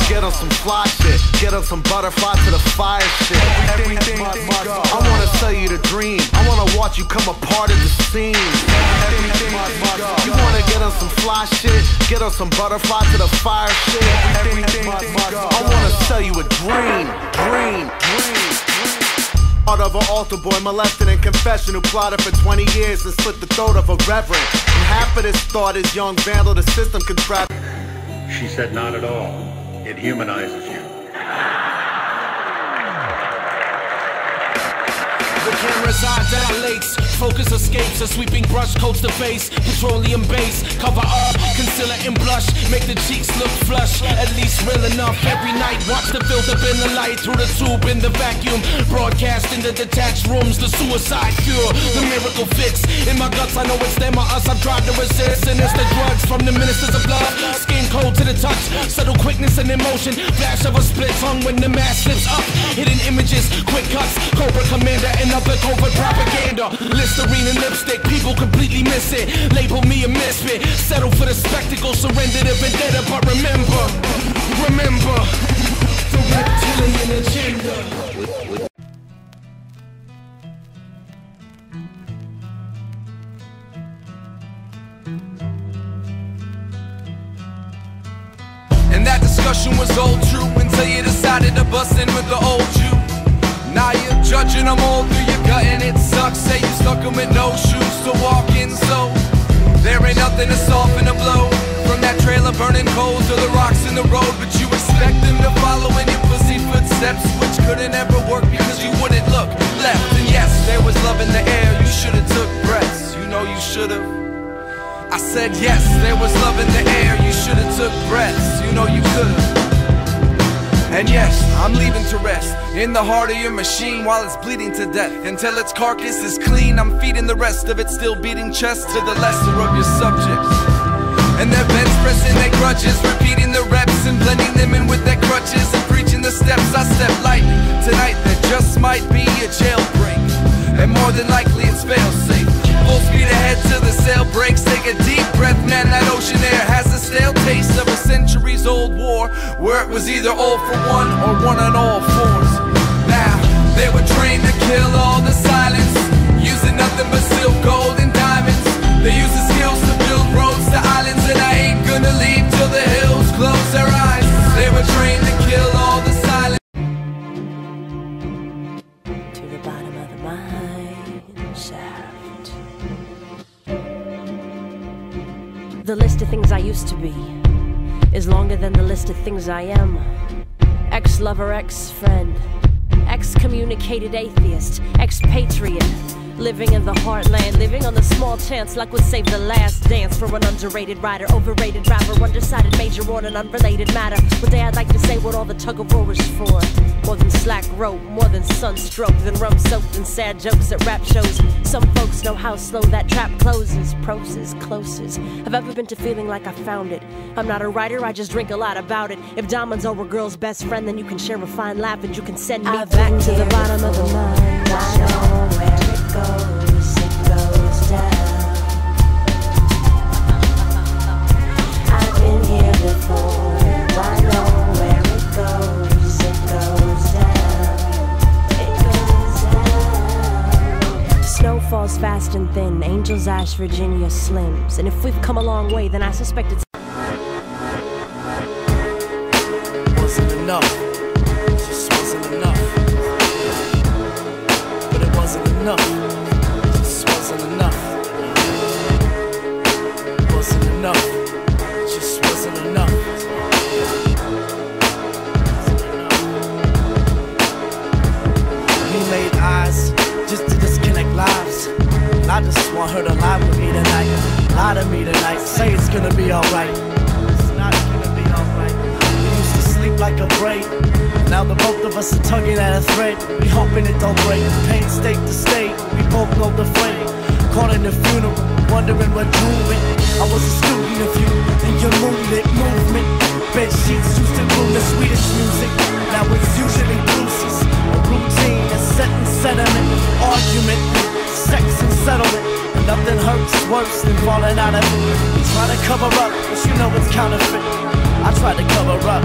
Get on some fly shit, get on some butterfly to the fire shit. Everything must go. I wanna sell you the dream, I wanna watch you come a part of the scene. Everything must go. You wanna get on some fly shit, get on some butterfly to the fire shit. Everything must go. I wanna sell you a dream. Part of an altar boy molested in confession who plotted for 20 years and slit the throat of a reverend. And half of this thought is young vandal the system contrived. She said not at all. It humanizes you. The camera's eye dilates, focus escapes, a sweeping brush coats the face, petroleum base, cover up, concealer and blush, make the cheeks look flush, at least real enough. Every night, watch the filter in the light, through the tube in the vacuum, broadcast in the detached rooms, the suicide cure, the miracle fix. In my guts, I know it's them or us, I've tried to resist, and it's the drugs from the ministers of love, skin cold to the touch, subtle quickness and emotion, flash of a split tongue when the mask slips up, hidden images, quick cuts, Cobra Commander and other covert propaganda, Listerine and lipstick, people completely miss it, label me a misfit, settle for the spectacle, surrender to vendetta, but remember, the reptilian agenda. And that discussion was all true until you decided to bust in with the old you. Now you're judging them all through your gut and it sucks. Say you stuck them with no shoes to walk in, so there ain't nothing to soften a blow. From that trailer burning coal to the rocks in the road, but you expect them to follow in your pussy footsteps, which couldn't ever work because you wouldn't look left. And yes, there was love in the air, you should've took breaths, you know you should've. I said yes, there was love in the air, you should've took breaths, you know you could've. And yes, I'm leaving to rest in the heart of your machine while it's bleeding to death. Until its carcass is clean, I'm feeding the rest of it, still beating chest to the lesser of your subjects. And their bench pressing their grudges, repeating the reps and blending them in with their crutches, and preaching the steps I step lightly. Tonight there just might be a jailbreak, and more than likely it's fail-safe. Full speed ahead till the sail breaks. Take a deep breath, man, that ocean air has a stale taste of a centuries-old war, where it was either all for one or one on all fours. Now, they were trained to kill all the silence, using nothing but silk, gold, and diamonds. They use the skills to build roads to islands, and I ain't gonna leave till the hills close their eyes. They were trained to kill all the silence. To the bottom of the mine shaft. The list of things I used to be is longer than the list of things I am. Ex-lover, ex-friend, excommunicated atheist, expatriate, living in the heartland, living on the small chance luck would save the last dance for an underrated writer, overrated rapper, undecided major on an unrelated matter. One day I'd like to say what all the tug-of-war was for. More than slack rope, more than sunstroke, than rum-soaked and sad jokes at rap shows. Some folks know how slow that trap closes. Proses, closest. Have ever been to feeling like I found it? I'm not a writer, I just drink a lot about it. If diamonds are a girl's best friend, then you can share a fine laugh and you can send me back to the bottom of the mine. I know where it goes down. I've been here before. I know where it goes down. Snow falls fast and thin, Angel's Ash, Virginia Slims. And if we've come a long way, then I suspect it's wasn't enough. It just wasn't enough. But it wasn't enough. It just wasn't enough. It wasn't enough. It just wasn't enough. We made eyes just to disconnect lives. And I just want her to lie with me tonight. Lie to me tonight. Say it's gonna be alright. It's not gonna be alright. We used to sleep like a braid. Now the both of us are tugging at a thread. We hoping it don't break. Pain state to state. We both know the flame. Caught in the funeral, wondering what drew it. I was a student of you and your moonlit movement. Bed sheets used to groom the sweetest music. Now it's usually bruises. A routine, a set in sentiment. Argument, sex and settlement. And nothing hurts worse than falling out of it. You try to cover up, but you know it's counterfeit. I try to cover up.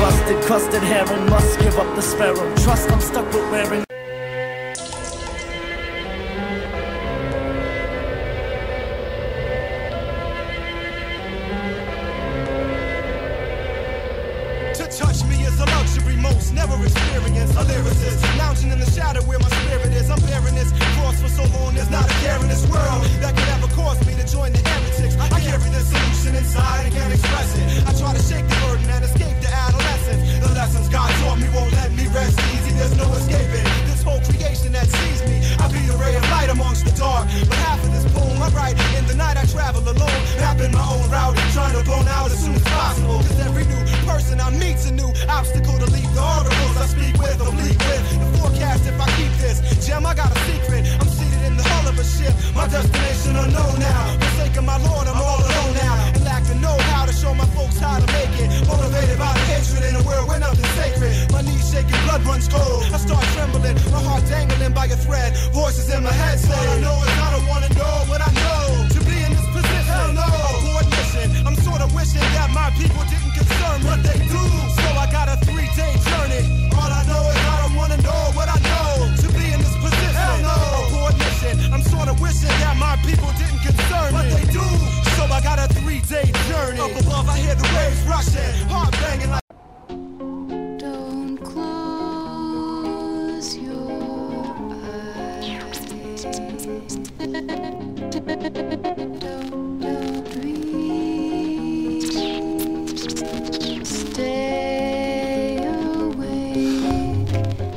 Rusted, crusted heron, must give up the sparrow. Trust I'm stuck with wearing. Touch me is a luxury most never experienced. A lyricist lounging in the shadow where my spirit is. I'm bearing this cross for so long. There's not a care in this world that could ever cause me to join the heretics. I carry the solution inside and can't express it. I try to shake the burden and escape the adolescence. The lessons God taught me won't let me rest easy. There's no escaping this whole creation that sees me. I be a ray of light amongst the dark. But half of this poem I write in the night I travel alone, mapping my own route, trying to bone out as soon as possible. Cause every new person I meet's a new obstacle to leap. The oracles I speak with, I'm bleak with the forecast. If I keep this gem, I got a secret. I'm seated in the hull of a ship, my destination unknown now. Forsaken my Lord, I'm all alone now, and lack the know-how to show my folks how to make it. Motivated by the hatred in a world where nothing's sacred. My knees shaking, blood runs cold. I start trembling, my heart dangling by a thread. Voices in my head say, all I know is I don't wanna know what I know. To be in this position, hell no. Abort mission. I'm sort of wishing that my people didn't concern what they do. So I got a 3-day journey. All I know is I don't wanna know what I know. To be in this position, hell no. Abort mission. I'm sort of wishing that my people didn't concern what they do. So I got a 3-day journey. Up above I hear the waves rushing, heart banging like. Don't close your eyes. Don't breathe. Stay awake.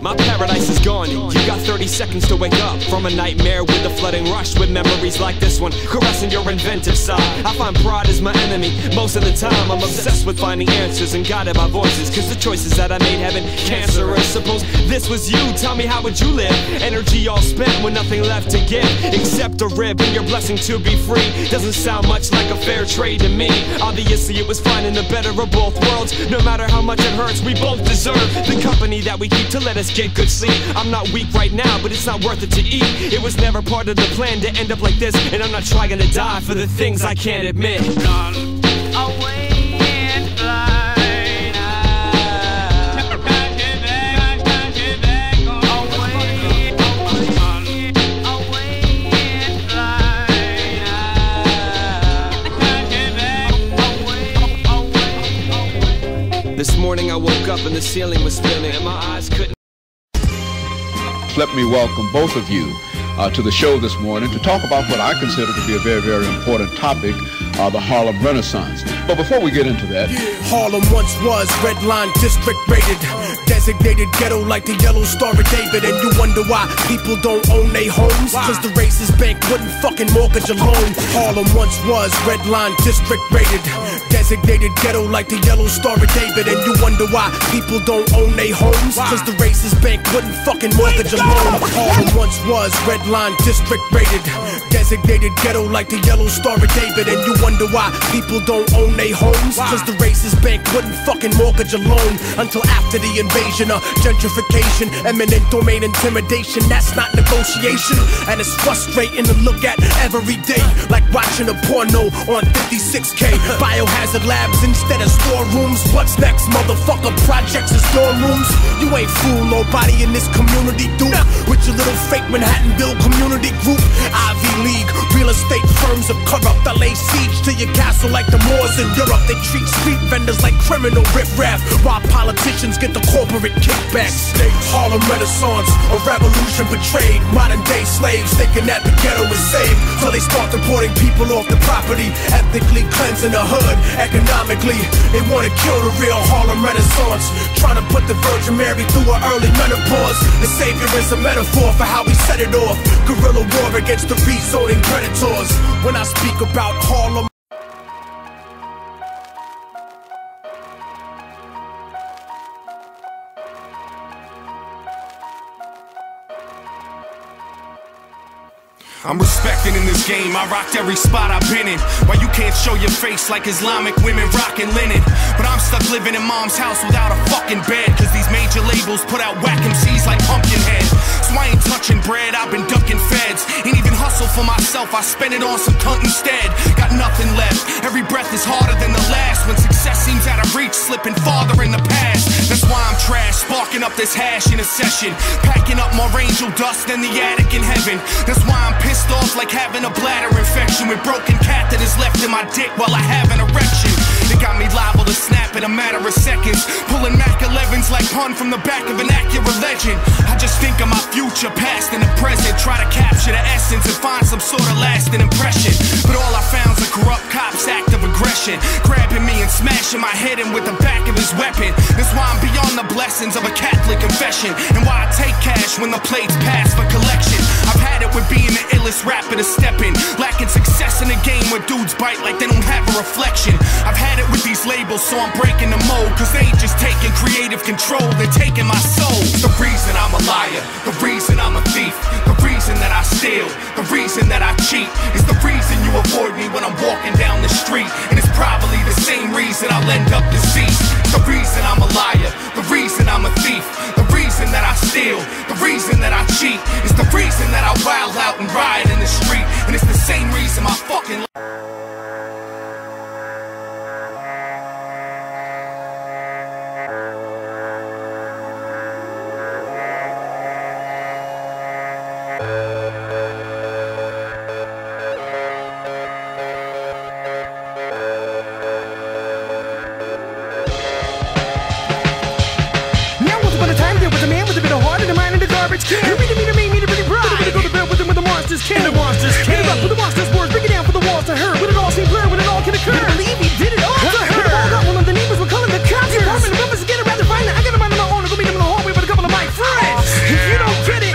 My paradise is gone, you got 30 seconds to wake up from a nightmare with a flooding rush with memories like this one, caressing your inventive side. I find pride is my enemy, most of the time I'm obsessed with finding answers and guided by voices, cause the choices that I made have been cancerous. Suppose this was you, tell me how would you live? Energy all spent with nothing left to give, except a rib and your blessing to be free. Doesn't sound much like a fair trade to me. Obviously it was finding the better of both worlds. No matter how much it hurts, we both deserve the company that we keep to let us get good sleep. I'm not weak right now, but it's not worth it to eat. It was never part of the plan to end up like this, and I'm not trying to die for the things I can't admit. Run away and fly. This morning I woke up and the ceiling was spinning and my eyes couldn't. Let me welcome both of you to the show this morning to talk about what I consider to be a very, very important topic, the Harlem Renaissance. But before we get into that, Harlem once was red line district rated, designated ghetto like the yellow Star of David. And you wonder why people don't own their homes, cause the racist bank wouldn't fucking mortgage a loan. Harlem once was red line district rated, designated ghetto like the yellow Star of David. And you wonder why people don't own their homes, cause the racist bank wouldn't fucking mortgage a loan. Harlem once was red line district rated, designated ghetto like the yellow Star of David. And you wonder why people don't own their homes, cause the racist bank wouldn't fucking mortgage a loan. Until after the invasion of gentrification, eminent domain intimidation, that's not negotiation. And it's frustrating to look at every day, like watching a porno on 56K. Biohazard labs instead of storerooms. What's next, motherfucker? Projects and dorm rooms. You ain't fool nobody in this community, dude. With your little fake Manhattanville community group. Ivy League, real estate firms are corrupt. I lay siege to your castle like the Moors in Europe. They treat street vendors like criminal riffraff, while politicians get the corporate kickbacks. Harlem Renaissance, a revolution betrayed. Modern day slaves thinking that the ghetto is saved, so they start deporting people off the property, ethnically cleansing the hood. Economically, they wanna kill the real Harlem Renaissance, trying to put the Virgin Mary through her early menopause. The savior is a metaphor for how we set it off. Guerrilla war against the rezoning predators. When I speak about Harlem, I'm respected in this game, I rocked every spot I've been in. Why you can't show your face like Islamic women rocking linen. But I'm stuck living in mom's house without a fucking bed, cause these major labels put out whack MCs like Pumpkinhead. So I ain't touching bread, I've been ducking feds. Ain't even hustle for myself, I spend it on some cunt instead. Got nothing left, every breath is harder than the last. When success seems out of reach, slipping farther in the past. That's why I'm trash, sparking up this hash in a session, packing up more angel dust than the attic in heaven. That's why I'm pissed off like having a bladder infection, with broken catheters left in my dick while I have an erection. It got me liable to snap in a matter of seconds, pulling Mac 11s like Pun from the back of an Acura Legend. I just think of my future, past and the present, try to capture the essence and find some sort of lasting impression. But all I found's a corrupt cop's act of aggression, grabbing me and smashing my head in with the back of his weapon. That's why I'm beyond the blessings of a Catholic confession, and why I take cash when the plates pass for collection. I've had it with being the illest rapper to step in, lacking success in a game where dudes bite like they don't have a reflection. I've had it with these labels, so I'm breaking the mold, cause they ain't just taking creative control, they're taking my soul. The reason I'm a liar, the reason I'm a thief, the reason that I steal, the reason that I cheat, is the reason you avoid me when I'm walking down the street. And it's probably the same reason I'll end up deceased. The reason I'm a liar, the reason I'm a thief, the reason that I steal, the reason that I cheat, is the reason that I wild out and riot in the street. And it's the same reason my fucking can. The monsters can. Hit it up with the monsters' words, break it down for the walls to her. When it all seemed blurred, when it all can occur. You believe he did it all to her. When it all got one of the neighbors were calling the cops. The apartment, the brothers together, rather find it. I got a mind of my own, I'll go meet them in the hallway with a couple of my friends. If you don't get it,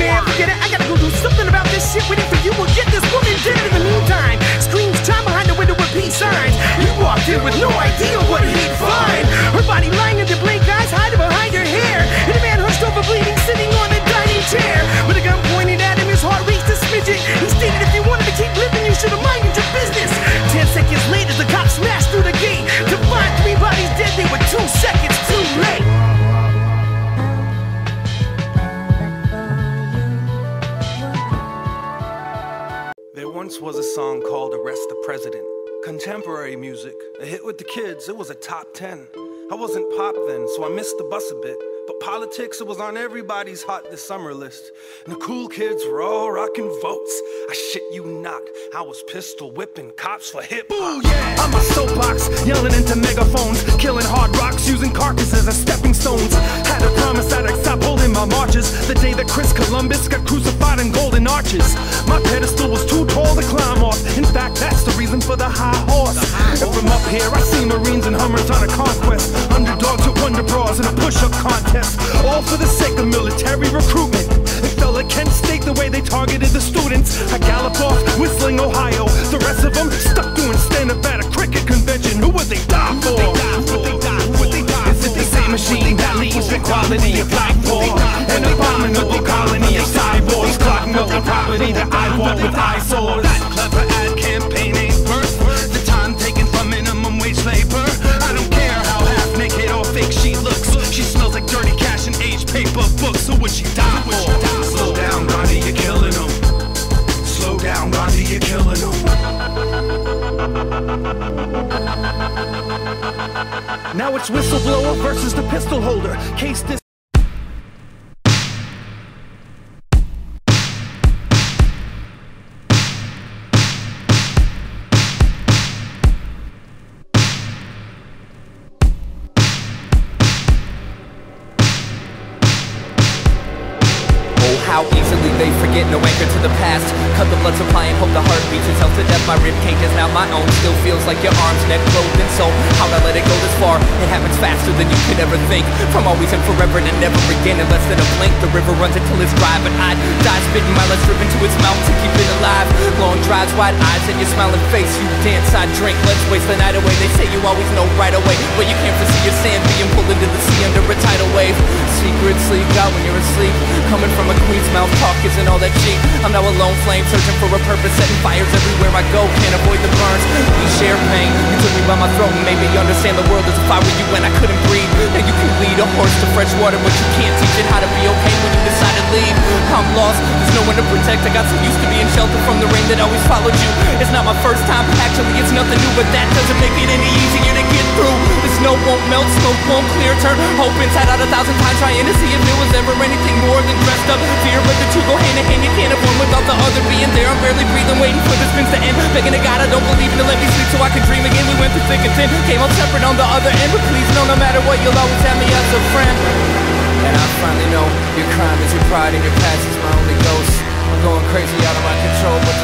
man, forget it. I gotta go do something about this shit. Waiting for you, we'll get this woman dead. In the meantime, screams time behind the window with peace signs. He walked in with no idea what he'd find. Her body lying in the blank eyes, hiding behind her hair. And a man hunched over bleeding, sitting on the dining chair. With a gun pointed at him, his heart raced a smidget. He stated if you wanted to keep living, you should have minded your business. 10 seconds later, the cops smashed through the gate to find 3 bodies dead. They were 2 seconds too late. There once was a song called Arrest the President. Contemporary music, a hit with the kids, it was a top 10. I wasn't pop then, so I missed the bus a bit. But politics, it was on everybody's hot this summer list. And the cool kids were all rocking votes. I shit you not, I was pistol whipping cops for hip hop. Yeah. On my soapbox, yelling into megaphones, killing hard rocks, using carcasses as stepping stones. Had a promise that I'd stop holding my marches the day that Chris Columbus got crucified in golden arches. My pedestal was too tall to climb off. In fact, that's the reason for the high horse. And from up here, I see Marines and Hummers on a conquest, underdogs with wonder bras in a push-up contest. All for the sake of military recruitment. And fella Kent State, the way they targeted the students. I galloped off, whistling Ohio. The rest of them stuck doing stand-up at a cricket convention. Who would they die for? Is it the same machine that leaves equality applied for? An abominable colony of cyborgs clogging up the property that I walk with eyesores. That clever ad campaign ain't worth the time taken from minimum wage labor. I don't care how half-naked or fake she looks. She smells like dirty cash and aged paper books. Who would she die for? Slow down, Gandhi, you're killing them. Slow down, Gandhi, you're killing them. Now it's whistleblower versus the pistol holder. Case this. How easily they forget, no anchor to the past. Cut the blood supply and hope the heart beats itself to death. My ribcage is now my own, still feels like your arms, neck, clothed and soul. How'd I let it go this far? It happens faster than you could ever think. From always and forever to never again in less than a blink. The river runs until it's dry, but I'd die spitting my last rib into its mouth to keep it alive. Long drives, wide eyes and your smiling face. You dance, I drink, let's waste the night away. They say you always know right away, but you can't foresee your sand being pulled into the sea under a tidal wave. Secrets leak out when you're asleep. Coming from a queen's mouth, talk isn't all that cheap. I'm now a lone flame, searching for a purpose, setting fires everywhere I go. Can't avoid the burns, we share pain. You took me by my throat and made me understand the world as if I were you and I couldn't breathe. And you can lead a horse to fresh water, but you can't teach it how to be okay when you decide to leave. I'm lost, there's no one to protect. I got so used to being sheltered from the rain that always followed you. It's not my first time, actually it's nothing new, but that doesn't make it any easier to get through. There's snow won't melt, smoke won't clear. Turn hope inside out 1,000 times, trying to see if there was ever anything more than dressed up fear. But the two go hand in hand, you can't have one without the other being there. I'm barely breathing, waiting for the spins to end, begging to God I don't believe in to let me sleep so I can dream again. We went through thick and thin, came out separate on the other end, but please know no matter what you'll always have me as a friend. And I finally know your crime is your pride and your past is my only ghost. I'm going crazy out of my control, but